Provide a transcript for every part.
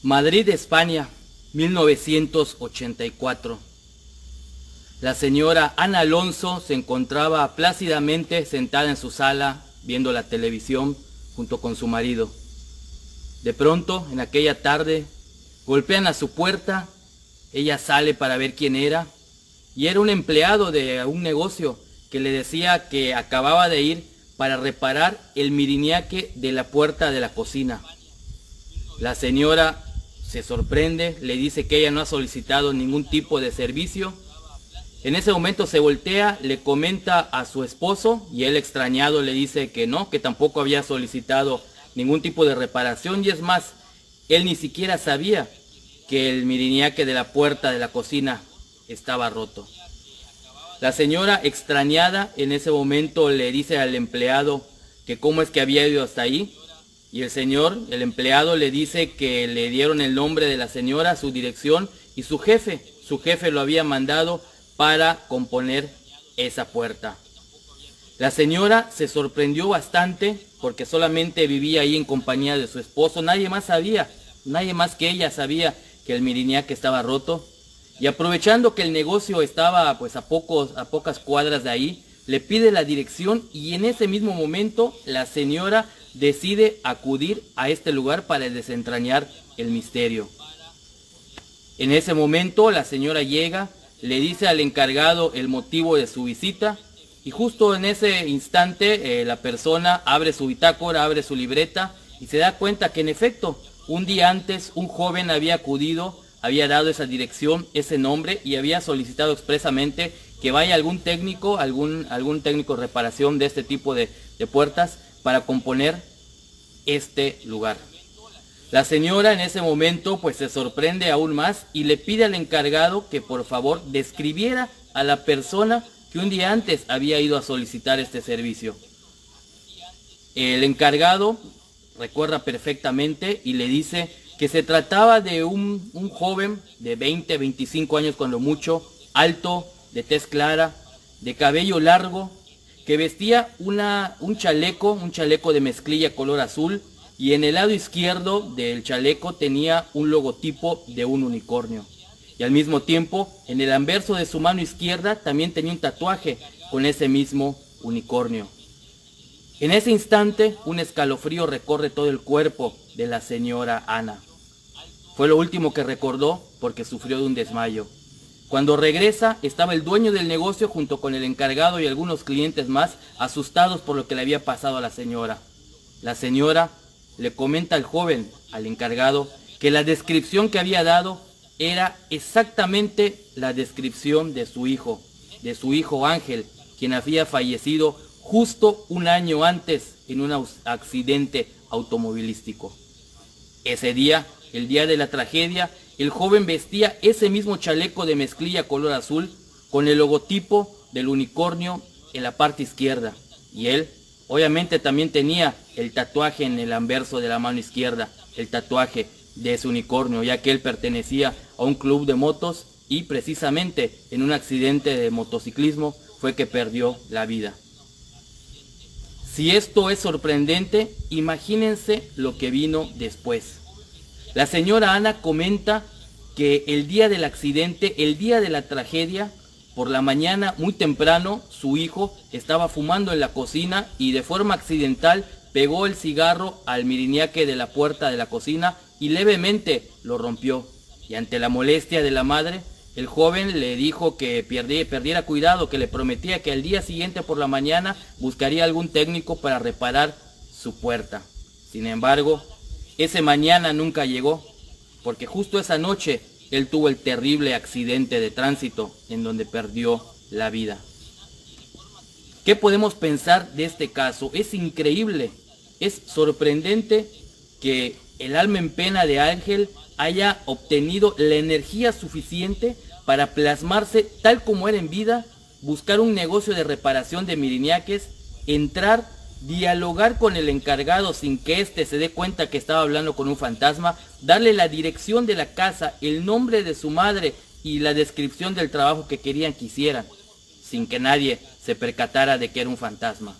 Madrid, España, 1984. La señora Ana Alonso se encontraba plácidamente sentada en su sala viendo la televisión junto con su marido. De pronto, en aquella tarde, golpean a su puerta. Ella sale para ver quién era y era un empleado de un negocio que le decía que acababa de ir para reparar el miriniaque de la puerta de la cocina. La señora se sorprende, le dice que ella no ha solicitado ningún tipo de servicio. En ese momento se voltea, le comenta a su esposo y él, extrañado, le dice que no, que tampoco había solicitado ningún tipo de reparación, y es más, él ni siquiera sabía que el miriniaque de la puerta de la cocina estaba roto. La señora, extrañada, en ese momento le dice al empleado que cómo es que había ido hasta ahí, y el empleado le dice que le dieron el nombre de la señora, su dirección y su jefe lo había mandado para componer esa puerta. La señora se sorprendió bastante porque solamente vivía ahí en compañía de su esposo. Nadie más que ella sabía que el miriniaque estaba roto. Y aprovechando que el negocio estaba pues a pocas cuadras de ahí, le pide la dirección y en ese mismo momento la señora decide acudir a este lugar para desentrañar el misterio. En ese momento la señora llega, le dice al encargado el motivo de su visita y justo en ese instante la persona abre su bitácora, abre su libreta y se da cuenta que en efecto un día antes un joven había acudido, había dado esa dirección, ese nombre y había solicitado expresamente que vaya algún técnico de reparación de este tipo de puertas para componer este lugar. La señora en ese momento pues se sorprende aún más y le pide al encargado que por favor describiera a la persona que un día antes había ido a solicitar este servicio. El encargado recuerda perfectamente y le dice que se trataba de un joven de 20, 25 años cuando mucho, alto, de tez clara, de cabello largo, que vestía un chaleco de mezclilla color azul, y en el lado izquierdo del chaleco tenía un logotipo de un unicornio. Y al mismo tiempo, en el anverso de su mano izquierda también tenía un tatuaje con ese mismo unicornio. En ese instante, un escalofrío recorre todo el cuerpo de la señora Ana. Fue lo último que recordó porque sufrió de un desmayo. Cuando regresa, estaba el dueño del negocio junto con el encargado y algunos clientes más, asustados por lo que le había pasado a la señora. La señora le comenta al joven, al encargado, que la descripción que había dado era exactamente la descripción de su hijo Ángel, quien había fallecido justo un año antes en un accidente automovilístico. Ese día, el día de la tragedia, el joven vestía ese mismo chaleco de mezclilla color azul con el logotipo del unicornio en la parte izquierda. Y él, obviamente, también tenía el tatuaje en el anverso de la mano izquierda, el tatuaje de ese unicornio, ya que él pertenecía a un club de motos y precisamente en un accidente de motociclismo fue que perdió la vida. Si esto es sorprendente, imagínense lo que vino después. La señora Ana comenta que el día del accidente, el día de la tragedia, por la mañana muy temprano, su hijo estaba fumando en la cocina y de forma accidental pegó el cigarro al miriniaque de la puerta de la cocina y levemente lo rompió. Y ante la molestia de la madre, el joven le dijo que perdiera cuidado, que le prometía que al día siguiente por la mañana buscaría algún técnico para reparar su puerta. Sin embargo, ese mañana nunca llegó, porque justo esa noche él tuvo el terrible accidente de tránsito en donde perdió la vida. ¿Qué podemos pensar de este caso? Es increíble, es sorprendente que el alma en pena de Ángel haya obtenido la energía suficiente para plasmarse tal como era en vida, buscar un negocio de reparación de miriniaques, entrar, dialogar con el encargado sin que éste se dé cuenta que estaba hablando con un fantasma, darle la dirección de la casa, el nombre de su madre y la descripción del trabajo que querían que hicieran, sin que nadie se percatara de que era un fantasma.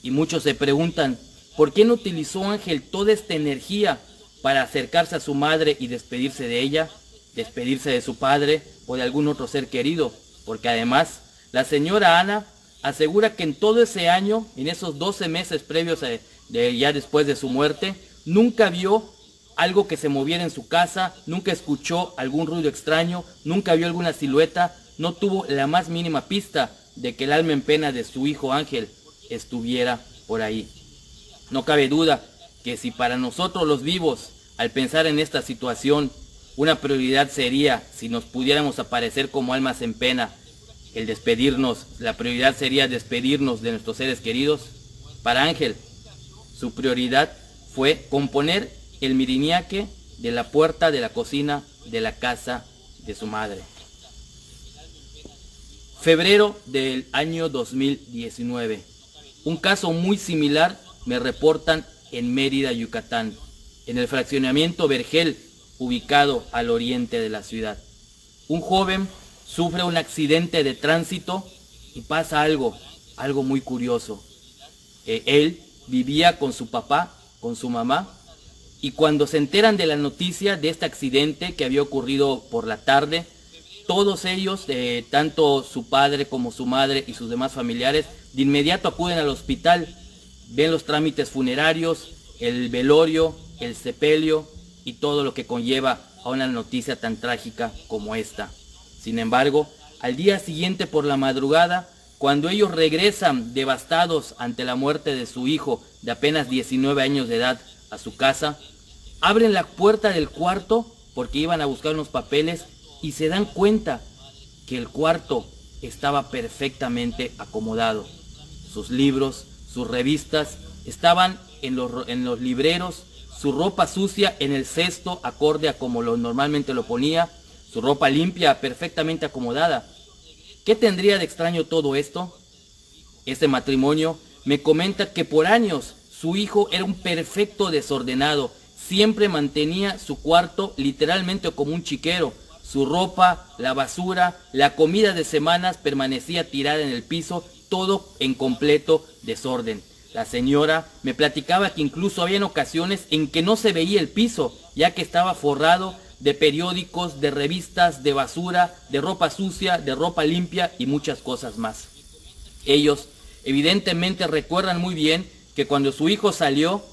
Y muchos se preguntan, ¿por qué no utilizó Ángel toda esta energía para acercarse a su madre y despedirse de ella, despedirse de su padre o de algún otro ser querido, porque además la señora Ana asegura que en todo ese año, en esos 12 meses previos ya después de su muerte, nunca vio algo que se moviera en su casa, nunca escuchó algún ruido extraño, nunca vio alguna silueta, no tuvo la más mínima pista de que el alma en pena de su hijo Ángel estuviera por ahí. No cabe duda que si para nosotros los vivos, al pensar en esta situación, una prioridad sería, si nos pudiéramos aparecer como almas en pena, el despedirnos, la prioridad sería despedirnos de nuestros seres queridos. Para Ángel, su prioridad fue componer el miriñaque de la puerta de la cocina de la casa de su madre. Febrero del año 2019. Un caso muy similar me reportan en Mérida, Yucatán, en el fraccionamiento Vergel, ubicado al oriente de la ciudad. Un joven sufre un accidente de tránsito y pasa algo muy curioso. Él vivía con su papá, con su mamá, y cuando se enteran de la noticia de este accidente que había ocurrido por la tarde, todos ellos, tanto su padre como su madre y sus demás familiares, de inmediato acuden al hospital, ven los trámites funerarios, el velorio, el sepelio y todo lo que conlleva a una noticia tan trágica como esta. Sin embargo, al día siguiente por la madrugada, cuando ellos regresan devastados ante la muerte de su hijo de apenas 19 años de edad a su casa, abren la puerta del cuarto porque iban a buscar unos papeles y se dan cuenta que el cuarto estaba perfectamente acomodado. Sus libros, sus revistas estaban en los libreros, su ropa sucia en el cesto acorde a como normalmente lo ponía, su ropa limpia perfectamente acomodada. ¿Qué tendría de extraño todo esto? Este matrimonio me comenta que por años su hijo era un perfecto desordenado, siempre mantenía su cuarto literalmente como un chiquero. Su ropa, la basura, la comida de semanas permanecía tirada en el piso, todo en completo desorden. La señora me platicaba que incluso había ocasiones en que no se veía el piso, ya que estaba forrado de periódicos, de revistas, de basura, de ropa sucia, de ropa limpia y muchas cosas más. Ellos evidentemente recuerdan muy bien que cuando su hijo salió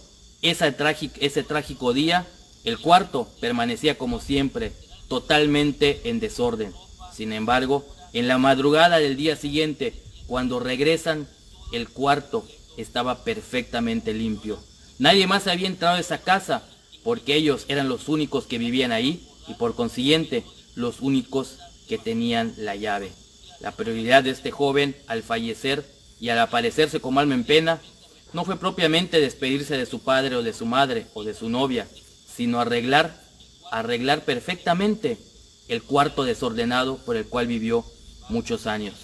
ese trágico día, el cuarto permanecía como siempre, totalmente en desorden. Sin embargo, en la madrugada del día siguiente, cuando regresan, el cuarto estaba perfectamente limpio. Nadie más había entrado a esa casa porque ellos eran los únicos que vivían ahí y por consiguiente los únicos que tenían la llave. La prioridad de este joven al fallecer y al aparecerse como alma en pena no fue propiamente despedirse de su padre o de su madre o de su novia, sino arreglar perfectamente el cuarto desordenado por el cual vivió muchos años.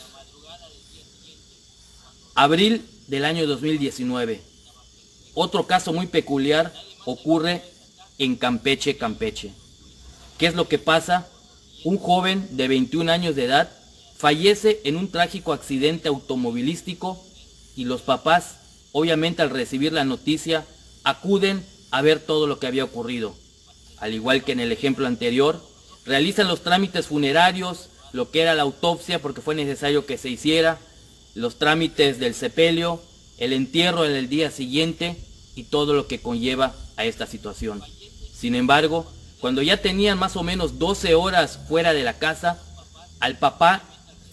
Abril del año 2019. Otro caso muy peculiar ocurre en Campeche, Campeche. ¿Qué es lo que pasa? Un joven de 21 años de edad fallece en un trágico accidente automovilístico y los papás, obviamente al recibir la noticia, acuden a ver todo lo que había ocurrido. Al igual que en el ejemplo anterior, realizan los trámites funerarios, lo que era la autopsia porque fue necesario que se hiciera, los trámites del sepelio, el entierro en el día siguiente y todo lo que conlleva a esta situación. Sin embargo, cuando ya tenían más o menos 12 horas fuera de la casa, al papá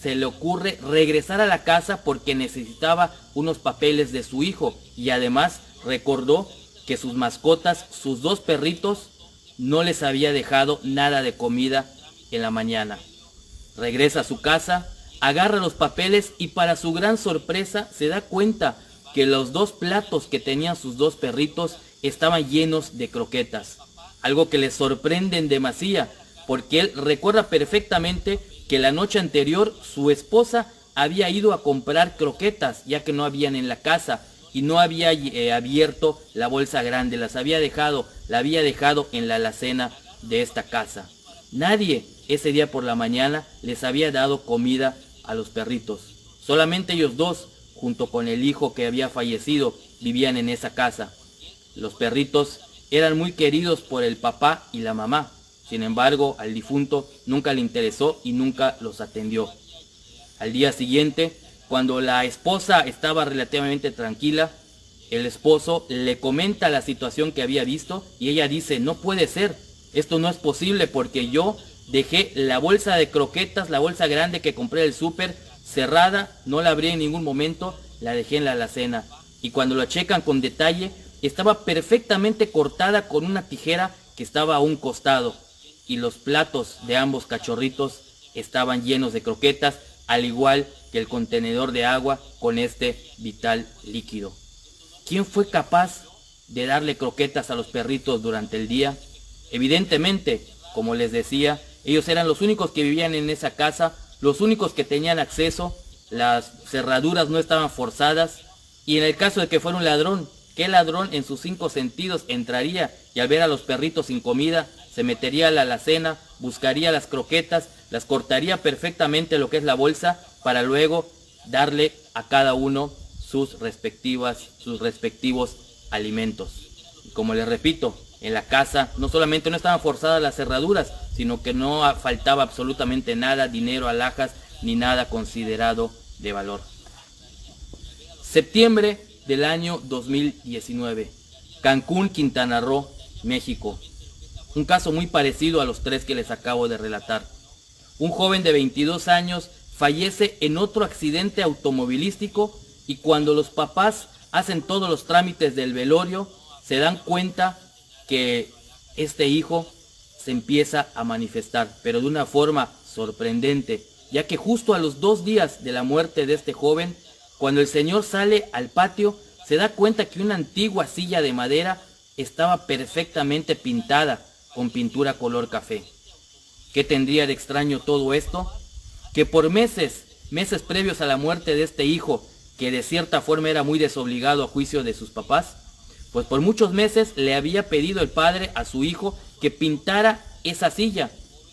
se le ocurre regresar a la casa porque necesitaba unos papeles de su hijo y además recordó que sus mascotas, sus dos perritos, no les había dejado nada de comida en la mañana. Regresa a su casa, agarra los papeles y para su gran sorpresa se da cuenta que los dos platos que tenían sus dos perritos estaban llenos de croquetas. Algo que le sorprende en demasía, porque él recuerda perfectamente que la noche anterior su esposa había ido a comprar croquetas, ya que no habían en la casa, y no había abierto la bolsa grande, la había dejado en la alacena de esta casa. Nadie ese día por la mañana les había dado comida a los perritos. Solamente ellos dos, junto con el hijo que había fallecido, vivían en esa casa. Los perritos eran muy queridos por el papá y la mamá. Sin embargo, al difunto nunca le interesó y nunca los atendió. Al día siguiente, cuando la esposa estaba relativamente tranquila, el esposo le comenta la situación que había visto y ella dice: no puede ser, esto no es posible porque yo dejé la bolsa de croquetas, la bolsa grande que compré del súper, cerrada, no la abrí en ningún momento, la dejé en la alacena. Y cuando lo checan con detalle, estaba perfectamente cortada con una tijera que estaba a un costado. Y los platos de ambos cachorritos estaban llenos de croquetas, al igual que el contenedor de agua con este vital líquido. ¿Quién fue capaz de darle croquetas a los perritos durante el día? Evidentemente, como les decía, ellos eran los únicos que vivían en esa casa, los únicos que tenían acceso, las cerraduras no estaban forzadas, y en el caso de que fuera un ladrón, ¿qué ladrón en sus 5 sentidos entraría y al ver a los perritos sin comida, se metería a la alacena, buscaría las croquetas, las cortaría perfectamente lo que es la bolsa, para luego darle a cada uno sus respectivos alimentos? Y como les repito, en la casa no solamente no estaban forzadas las cerraduras, sino que no faltaba absolutamente nada, dinero, alhajas, ni nada considerado de valor. Septiembre del año 2019, Cancún, Quintana Roo, México. Un caso muy parecido a los 3 que les acabo de relatar. Un joven de 22 años fallece en otro accidente automovilístico y cuando los papás hacen todos los trámites del velorio, se dan cuenta que este hijo se empieza a manifestar, pero de una forma sorprendente, ya que justo a los 2 días de la muerte de este joven, cuando el señor sale al patio, se da cuenta que una antigua silla de madera estaba perfectamente pintada con pintura color café. ¿Qué tendría de extraño todo esto? Que por meses previos a la muerte de este hijo, que de cierta forma era muy desobligado a juicio de sus papás, pues por muchos meses le había pedido el padre a su hijo que pintara esa silla,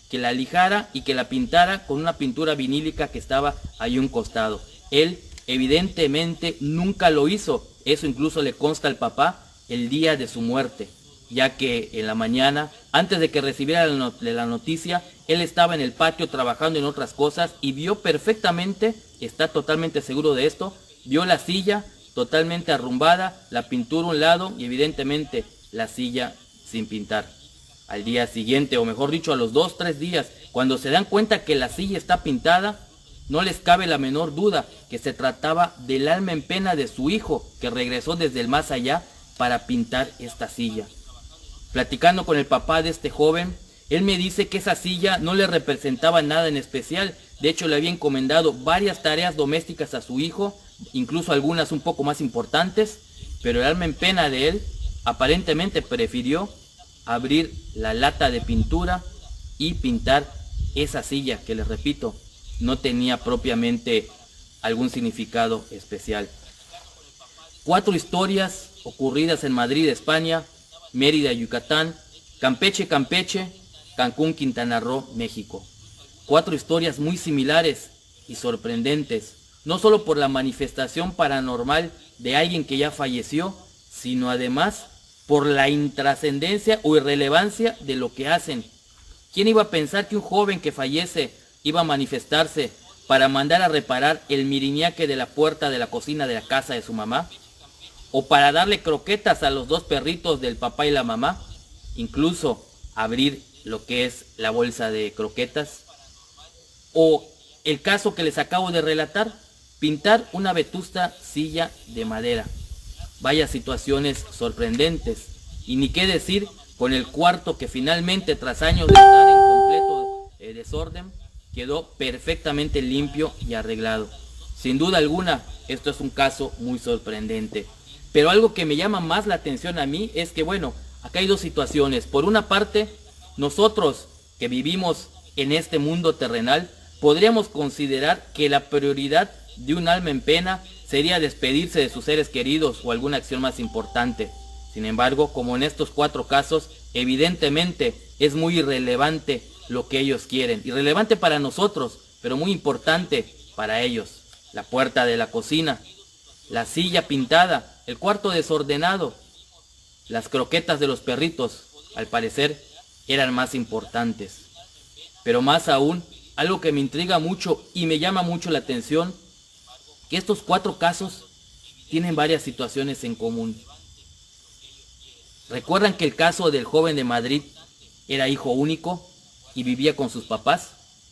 que la lijara y que la pintara con una pintura vinílica que estaba ahí a un costado. Él evidentemente nunca lo hizo. Eso incluso le consta al papá el día de su muerte, ya que en la mañana, antes de que recibiera la noticia, él estaba en el patio trabajando en otras cosas y vio perfectamente, está totalmente seguro de esto, vio la silla totalmente arrumbada, la pintura a un lado y evidentemente la silla sin pintar. Al día siguiente, o mejor dicho a los 2-3 días, cuando se dan cuenta que la silla está pintada, no les cabe la menor duda que se trataba del alma en pena de su hijo, que regresó desde el más allá para pintar esta silla. Platicando con el papá de este joven, él me dice que esa silla no le representaba nada en especial. De hecho, le había encomendado varias tareas domésticas a su hijo, incluso algunas un poco más importantes, pero el alma en pena de él aparentemente prefirió abrir la lata de pintura y pintar esa silla que, les repito, no tenía propiamente algún significado especial. 4 historias ocurridas en Madrid, España, Mérida, Yucatán, Campeche, Cancún, Quintana Roo, México. 4 historias muy similares y sorprendentes, no solo por la manifestación paranormal de alguien que ya falleció, sino además por la intrascendencia o irrelevancia de lo que hacen. ¿Quién iba a pensar que un joven que fallece iba a manifestarse para mandar a reparar el miriñaque de la puerta de la cocina de la casa de su mamá? ¿O para darle croquetas a los 2 perritos del papá y la mamá? Incluso abrir lo que es la bolsa de croquetas. O el caso que les acabo de relatar, pintar una vetusta silla de madera. Vaya situaciones sorprendentes. Y ni qué decir con el cuarto que finalmente, tras años de estar en completo desorden, quedó perfectamente limpio y arreglado. Sin duda alguna, esto es un caso muy sorprendente. Pero algo que me llama más la atención a mí es que, bueno, acá hay 2 situaciones. Por una parte, nosotros que vivimos en este mundo terrenal, podríamos considerar que la prioridad de un alma en pena sería despedirse de sus seres queridos o alguna acción más importante. Sin embargo, como en estos 4 casos, evidentemente es muy irrelevante lo que ellos quieren. Irrelevante para nosotros, pero muy importante para ellos. La puerta de la cocina, la silla pintada, el cuarto desordenado. Las croquetas de los perritos, al parecer, eran más importantes. Pero más aún, algo que me intriga mucho y me llama mucho la atención, que estos 4 casos tienen varias situaciones en común. ¿Recuerdan que el caso del joven de Madrid era hijo único y vivía con sus papás?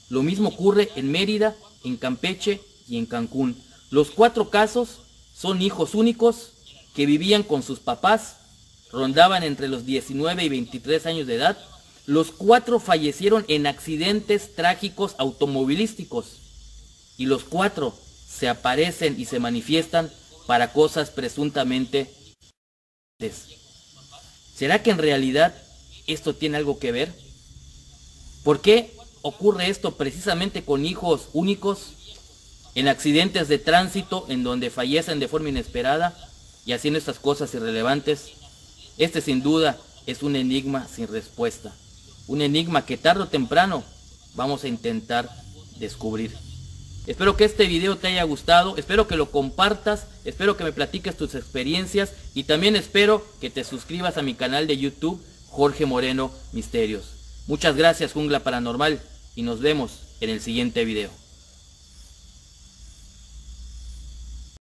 Lo mismo ocurre en Mérida, en Campeche y en Cancún. Los 4 casos son hijos únicos que vivían con sus papás, rondaban entre los 19 y 23 años de edad. Los 4 fallecieron en accidentes trágicos automovilísticos y los 4 se aparecen y se manifiestan para cosas presuntamente. ¿Será que en realidad esto tiene algo que ver? ¿Por qué ocurre esto precisamente con hijos únicos, en accidentes de tránsito en donde fallecen de forma inesperada y haciendo estas cosas irrelevantes? Este sin duda es un enigma sin respuesta, un enigma que tarde o temprano vamos a intentar descubrir. Espero que este video te haya gustado, espero que lo compartas, espero que me platiques tus experiencias y también espero que te suscribas a mi canal de YouTube, Jorge Moreno Misterios. Muchas gracias, Jungla Paranormal, y nos vemos en el siguiente video.